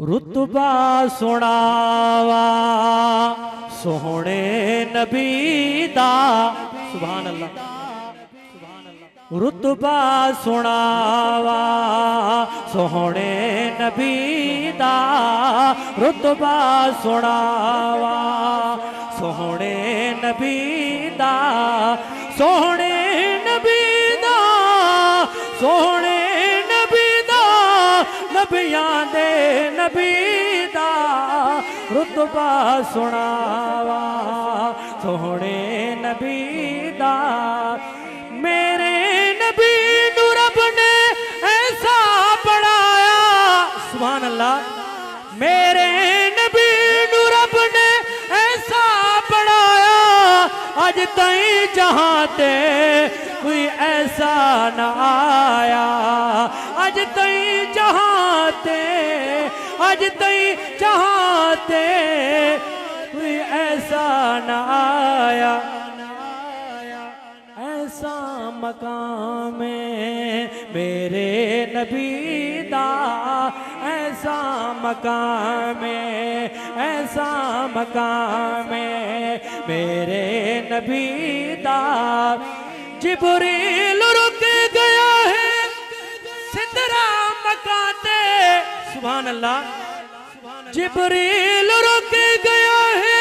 रुतबा सुनावा सोहने नबी दा सुभान अल्लाह रुतबा सुनावा सोहने नबी दा रुतबा सुनावा सोहने नबी दा सोहने नबी दा सोहने नबी दा नबियां दे नबी दा रुतबा सुनावा सोहने नबी दा मेरे नबी नू रब ने ऐसा पढ़ाया सुभान अल्लाह मेरे नबी नू रब ने ऐसा पढ़ाया अज तई जहां ते कोई ऐसा न आया अज तई जहां ते अज तई जहां ते कोई ऐसा न आया ऐसा मकाम मेरे नबी दा ऐसा मकाम ऐसा मकाम मेरे नबी दा जिब्रील रुक गया है सिदरा मकाते सुभान अल्लाह जिब्रील रुक गया है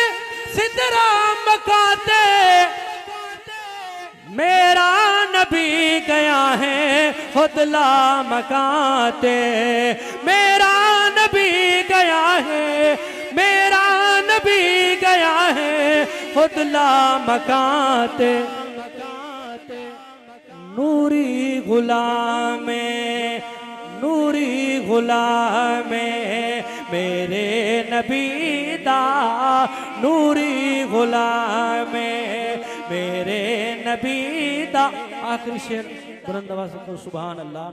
सिदरा मकाते मेरा नबी गया है खुदला मकाते मेरा नबी गया है मेरा नबी गया है खुदला मकाते नूरी गुलाम मेरे नबी दा नूरी गुलाम मेरे नबी दा आखिरी शेर बुलंद आवाज़ से सुभान अल्लाह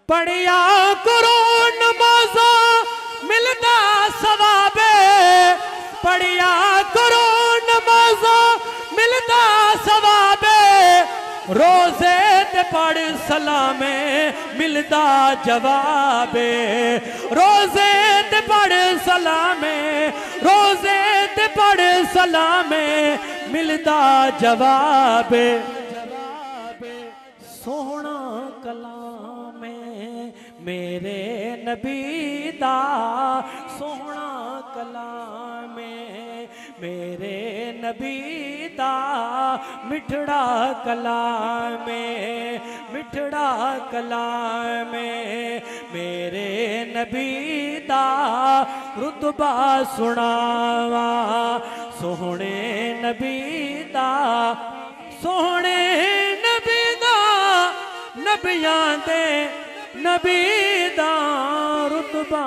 पढ़िया करो नमाज़ा मिलता सवाबे पढ़िया करो नमाज़ा मिलता सवाबे रोज़े ते पढ़ सलामे मिलता जवाबे रोज़े ते पढ़ सलामे रोज़े ते पढ़ सलामे मिलता जवाबे सोहना कलाम मेरे नबी दा सोहना कलाम मेरे नबी दा मिठड़ा कलाम मेरे नबी दा रुतबा सुनावा सोहने नबी दा सोहने नबी दा नबियां दे नबी दा रुतबा